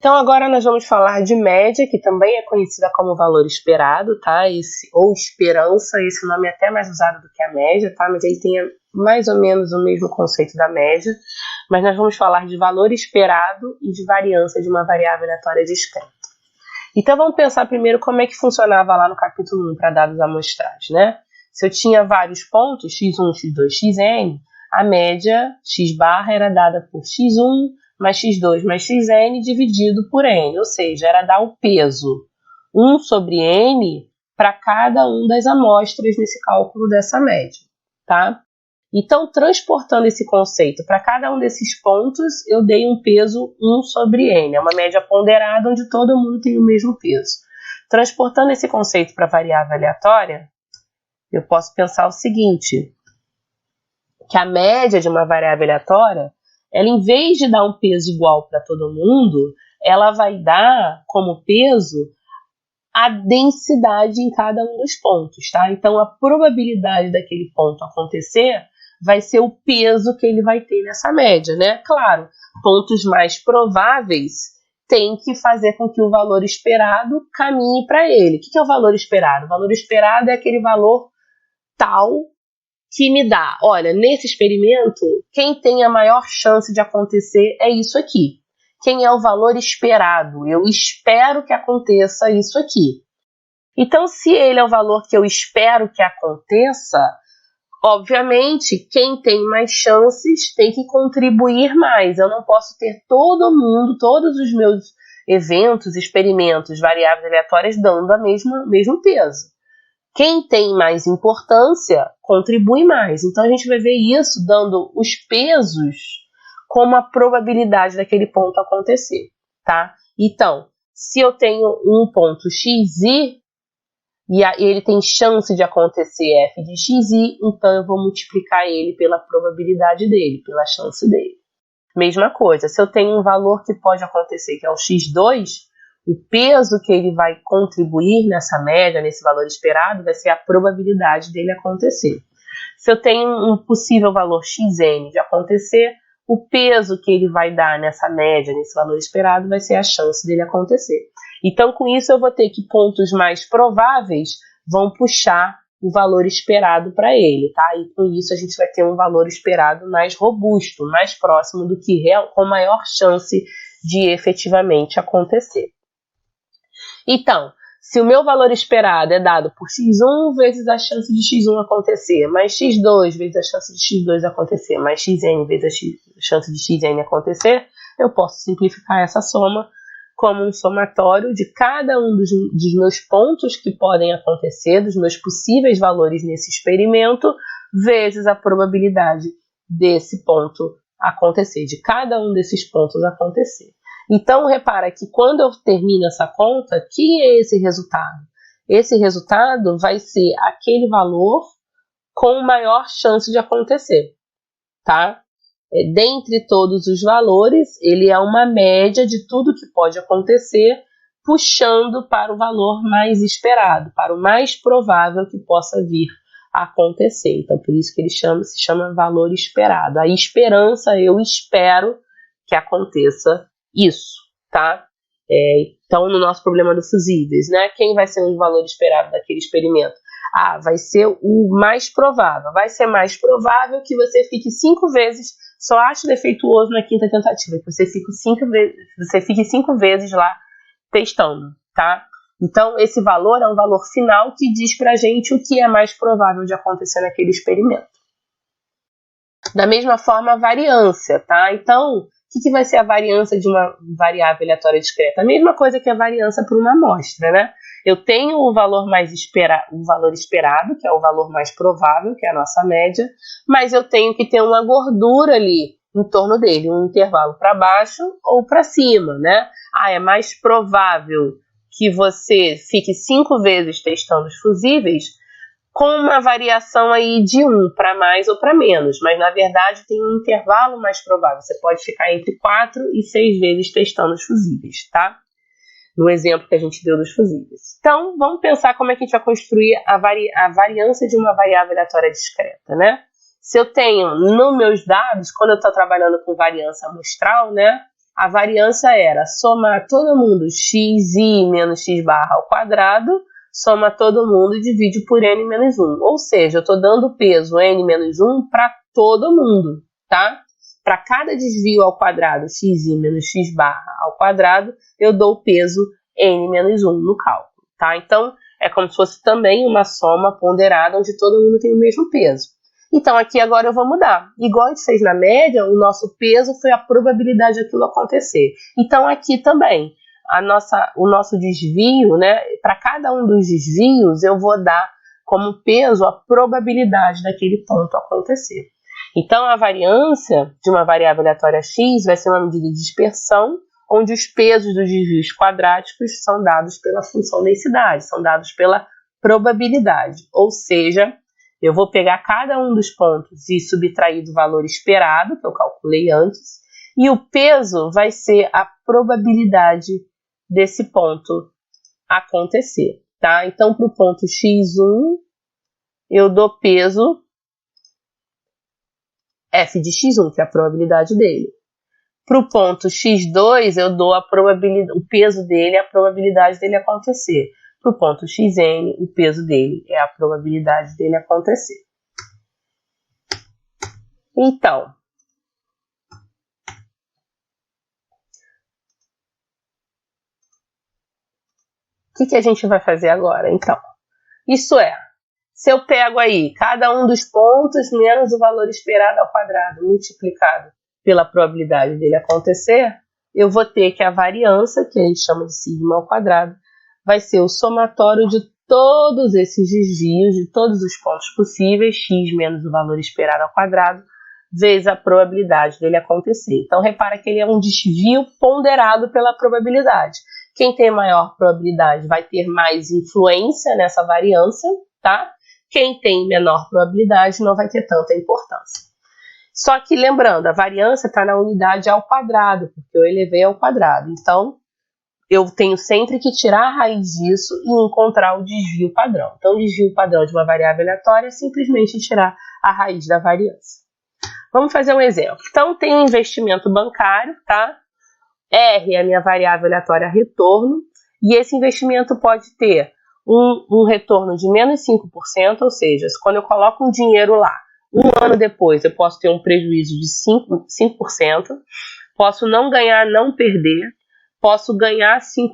Então agora nós vamos falar de média, que também é conhecida como valor esperado, tá? Ou esperança, esse nome é até mais usado do que a média, tá? Mas ele tem mais ou menos o mesmo conceito da média. Mas nós vamos falar de valor esperado e de variância de uma variável aleatória discreta. Então vamos pensar primeiro como é que funcionava lá no capítulo 1 para dados amostrais, né? Se eu tinha vários pontos, x1, x2, xn, a média x barra era dada por x1 mais x2 mais xn dividido por n, ou seja, era dar o peso 1 sobre n para cada uma das amostras nesse cálculo dessa média, tá? Então, transportando esse conceito para cada um desses pontos, eu dei um peso 1 sobre n, é uma média ponderada onde todo mundo tem o mesmo peso. Transportando esse conceito para variável aleatória, eu posso pensar o seguinte, que a média de uma variável aleatória, ela em vez de dar um peso igual para todo mundo, ela vai dar como peso a densidade em cada um dos pontos, tá? Então, a probabilidade daquele ponto acontecer vai ser o peso que ele vai ter nessa média, né? Claro, pontos mais prováveis tem que fazer com que o valor esperado caminhe para ele. O que é o valor esperado? O valor esperado é aquele valor tal que me dá, olha, nesse experimento, quem tem a maior chance de acontecer é isso aqui. Quem é o valor esperado? Eu espero que aconteça isso aqui. Então, se ele é o valor que eu espero que aconteça, obviamente, quem tem mais chances tem que contribuir mais. Eu não posso ter todo mundo, todos os meus eventos, experimentos, variáveis aleatórias dando o mesmo peso. Quem tem mais importância contribui mais. Então, a gente vai ver isso dando os pesos como a probabilidade daquele ponto acontecer, tá? Então, se eu tenho um ponto xi e ele tem chance de acontecer f de xi, então eu vou multiplicar ele pela probabilidade dele, pela chance dele. Mesma coisa, se eu tenho um valor que pode acontecer, que é o x2, o peso que ele vai contribuir nessa média, nesse valor esperado, vai ser a probabilidade dele acontecer. Se eu tenho um possível valor xn de acontecer, o peso que ele vai dar nessa média, nesse valor esperado, vai ser a chance dele acontecer. Então, com isso, eu vou ter que pontos mais prováveis vão puxar o valor esperado para ele, tá? E com isso, a gente vai ter um valor esperado mais robusto, mais próximo do que com maior chance de efetivamente acontecer. Então, se o meu valor esperado é dado por x1 vezes a chance de x1 acontecer, mais x2 vezes a chance de x2 acontecer, mais xn vezes a chance de xn acontecer, eu posso simplificar essa soma como um somatório de cada um dos meus pontos que podem acontecer, dos meus possíveis valores nesse experimento, vezes a probabilidade desse ponto acontecer, de cada um desses pontos acontecer. Então, repara que quando eu termino essa conta, que é esse resultado? Esse resultado vai ser aquele valor com maior chance de acontecer, tá? Dentre todos os valores, ele é uma média de tudo que pode acontecer, puxando para o valor mais esperado, para o mais provável que possa vir a acontecer. Então, por isso que ele se chama valor esperado. A esperança, eu espero que aconteça isso, tá? Então, no nosso problema do fusíveis, né? Quem vai ser o valor esperado daquele experimento? Vai ser o mais provável. Vai ser mais provável que você fique 5 vezes, só ache defeituoso na quinta tentativa, que você fique 5 vezes lá testando, tá? Então, esse valor é um valor final que diz pra gente o que é mais provável de acontecer naquele experimento. Da mesma forma, a variância, tá? Então, o que vai ser a variância de uma variável aleatória discreta? A mesma coisa que a variância para uma amostra, né? Eu tenho o valor o valor esperado, que é o valor mais provável, que é a nossa média, mas eu tenho que ter uma gordura ali em torno dele, um intervalo para baixo ou para cima, né? É mais provável que você fique 5 vezes testando os fusíveis, com uma variação aí de 1 para mais ou para menos, mas na verdade tem um intervalo mais provável. Você pode ficar entre 4 e 6 vezes testando os fusíveis, tá? No exemplo que a gente deu dos fusíveis. Então, vamos pensar como é que a gente vai construir a variância de uma variável aleatória discreta, né? Se eu tenho nos meus dados, quando eu estou trabalhando com variância amostral, né? a variância era somar todo mundo xi menos x barra ao quadrado, soma todo mundo e divide por n menos 1. Ou seja, eu estou dando peso n menos 1 para todo mundo, tá? Para cada desvio ao quadrado, xi menos x barra ao quadrado, eu dou o peso n menos 1 no cálculo, tá? Então, é como se fosse também uma soma ponderada, onde todo mundo tem o mesmo peso. Então, aqui agora eu vou mudar. Igual a gente fez na média, o nosso peso foi a probabilidade daquilo acontecer. Então, aqui também, o nosso desvio, né? Para cada um dos desvios, eu vou dar como peso a probabilidade daquele ponto acontecer. Então, a variância de uma variável aleatória x vai ser uma medida de dispersão, onde os pesos dos desvios quadráticos são dados pela função densidade, são dados pela probabilidade. Ou seja, eu vou pegar cada um dos pontos e subtrair do valor esperado, que eu calculei antes, e o peso vai ser a probabilidade desse ponto acontecer, tá? Então, para o ponto x1, eu dou peso f de x1, que é a probabilidade dele. Para o ponto x2, eu dou o peso dele, a probabilidade dele acontecer. Para o ponto xn, o peso dele é a probabilidade dele acontecer. Então, o que a gente vai fazer agora? Então, isso é, se eu pego aí cada um dos pontos menos o valor esperado ao quadrado multiplicado pela probabilidade dele acontecer, eu vou ter que a variância, que a gente chama de sigma ao quadrado, vai ser o somatório de todos esses desvios, de todos os pontos possíveis, x menos o valor esperado ao quadrado, vezes a probabilidade dele acontecer. Então, repara que ele é um desvio ponderado pela probabilidade. Quem tem maior probabilidade vai ter mais influência nessa variância, tá? Quem tem menor probabilidade não vai ter tanta importância. Só que, lembrando, a variância está na unidade ao quadrado, porque eu elevei ao quadrado. Então, eu tenho sempre que tirar a raiz disso e encontrar o desvio padrão. Então, o desvio padrão de uma variável aleatória é simplesmente tirar a raiz da variância. Vamos fazer um exemplo. Então, tem um investimento bancário, tá? R é a minha variável aleatória retorno, e esse investimento pode ter um retorno de menos 5%, ou seja, quando eu coloco um dinheiro lá, um ano depois eu posso ter um prejuízo de 5%, posso não ganhar, não perder, posso ganhar 5%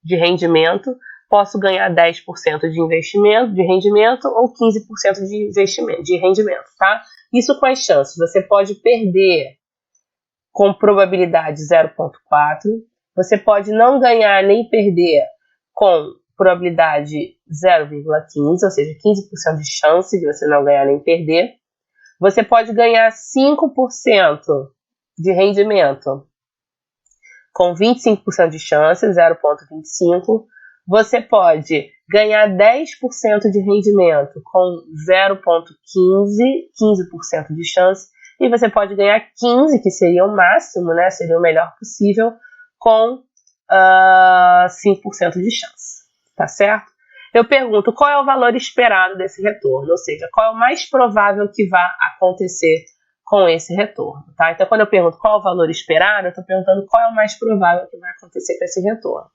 de rendimento, posso ganhar 10% de investimento, de rendimento, ou 15% de investimento, de rendimento, tá? Isso com as chances. Você pode perder com probabilidade 0,4, você pode não ganhar nem perder com probabilidade 0,15, ou seja, 15% de chance de você não ganhar nem perder. Você pode ganhar 5% de rendimento com 25% de chance, 0,25. Você pode ganhar 10% de rendimento com 0,15% de chance. E você pode ganhar 15%, que seria o máximo, né? Seria o melhor possível, com 5% de chance. Tá certo? Eu pergunto, qual é o valor esperado desse retorno? Ou seja, qual é o mais provável que vá acontecer com esse retorno, tá? Então, quando eu pergunto qual é o valor esperado, eu estou perguntando qual é o mais provável que vai acontecer com esse retorno.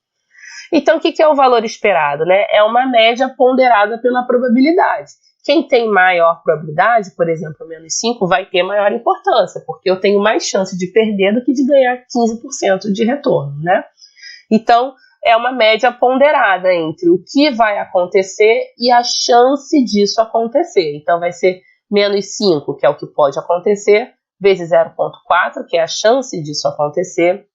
Então, o que é o valor esperado, né? É uma média ponderada pela probabilidade. Quem tem maior probabilidade, por exemplo, menos 5, vai ter maior importância, porque eu tenho mais chance de perder do que de ganhar 15% de retorno, né? Então, é uma média ponderada entre o que vai acontecer e a chance disso acontecer. Então, vai ser menos 5, que é o que pode acontecer, vezes 0,4, que é a chance disso acontecer,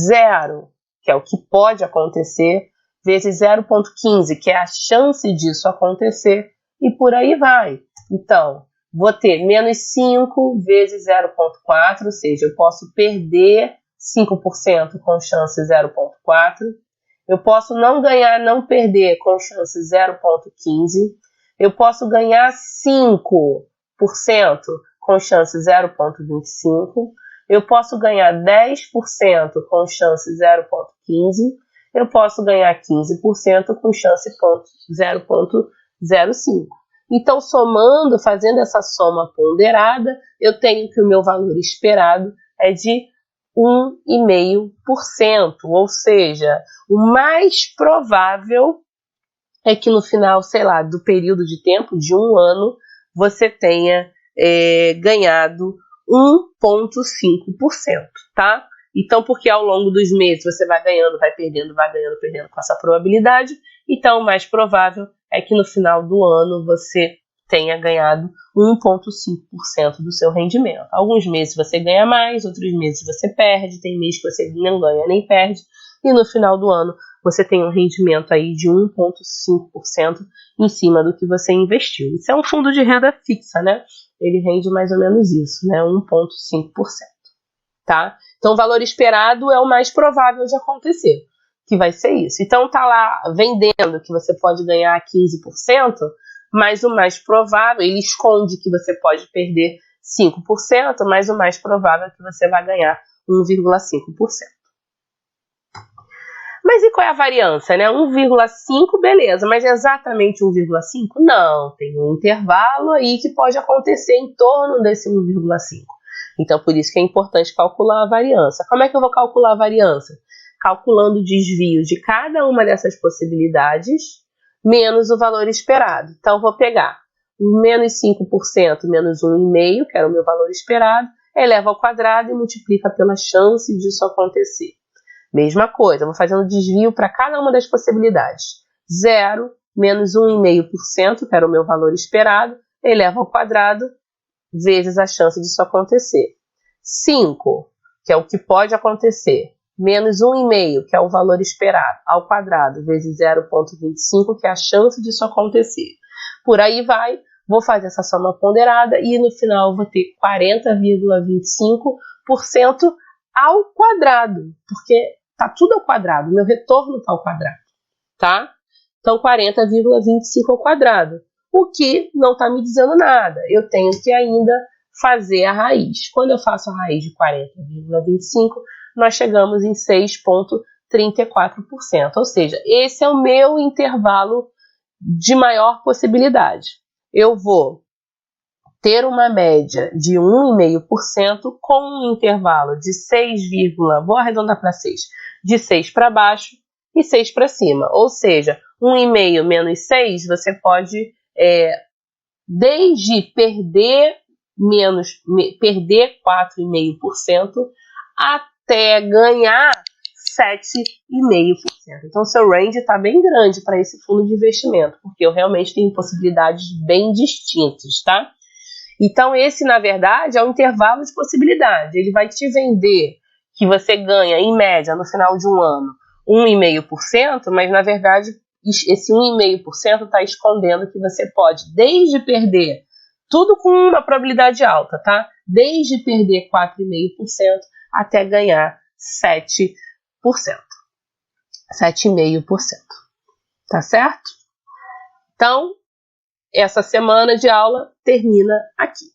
0, que é o que pode acontecer, vezes 0,15, que é a chance disso acontecer, e por aí vai. Então, vou ter menos 5 vezes 0,4, ou seja, eu posso perder 5% com chance 0,4. Eu posso não ganhar, não perder com chance 0,15. Eu posso ganhar 5% com chance 0,25. Eu posso ganhar 10% com chance 0,15. Eu posso ganhar 15% com chance 0,05. Então, somando, fazendo essa soma ponderada, eu tenho que o meu valor esperado é de 1,5%, ou seja, o mais provável é que no final, sei lá, do período de tempo, de um ano, você tenha ganhado 1,5%, tá? Então, porque ao longo dos meses você vai ganhando, perdendo com essa probabilidade, então o mais provável é que no final do ano você tenha ganhado 1,5% do seu rendimento. Alguns meses você ganha mais, outros meses você perde, tem mês que você não ganha nem perde, e no final do ano você tem um rendimento aí de 1,5% em cima do que você investiu. Isso é um fundo de renda fixa, né? Ele rende mais ou menos isso, né? 1,5%, tá? Então, o valor esperado é o mais provável de acontecer, que vai ser isso. Então, tá lá vendendo que você pode ganhar 15%, mas o mais provável, ele esconde que você pode perder 5%, mas o mais provável é que você vai ganhar 1,5%. Mas e qual é a variância, né? 1,5, beleza, mas exatamente 1,5? Não, tem um intervalo aí que pode acontecer em torno desse 1,5. Então, por isso que é importante calcular a variância. Como é que eu vou calcular a variância? Calculando o desvio de cada uma dessas possibilidades, menos o valor esperado. Então, vou pegar o menos 5% menos 1,5%, que era o meu valor esperado, eleva ao quadrado e multiplica pela chance disso acontecer. Mesma coisa, vou fazendo desvio para cada uma das possibilidades. 0 menos 1,5%, que era o meu valor esperado, eleva ao quadrado, vezes a chance disso acontecer. 5, que é o que pode acontecer, menos 1,5, que é o valor esperado, ao quadrado, vezes 0,25, que é a chance disso acontecer. Por aí vai, vou fazer essa soma ponderada e no final vou ter 40,25% ao quadrado, porque tá tudo ao quadrado, meu retorno tá ao quadrado, tá? Então, 40,25 ao quadrado, o que não tá me dizendo nada. Eu tenho que ainda fazer a raiz. Quando eu faço a raiz de 40,25, nós chegamos em 6,34%. Ou seja, esse é o meu intervalo de maior possibilidade. Eu vou ter uma média de 1,5% com um intervalo de 6, vou arredondar para 6, de 6 para baixo e 6 para cima. Ou seja, 1,5 menos 6, você pode, desde perder 4,5% até ganhar 7,5%. Então, seu range está bem grande para esse fundo de investimento, porque eu realmente tenho possibilidades bem distintas, tá? Então, esse, na verdade, é um intervalo de possibilidade. Ele vai te vender que você ganha, em média, no final de um ano, 1,5%, mas, na verdade, esse 1,5% está escondendo que você pode, desde perder, tudo com uma probabilidade alta, tá? Desde perder 4,5% até ganhar 7%. 7,5%. Tá certo? Então, essa semana de aula termina aqui.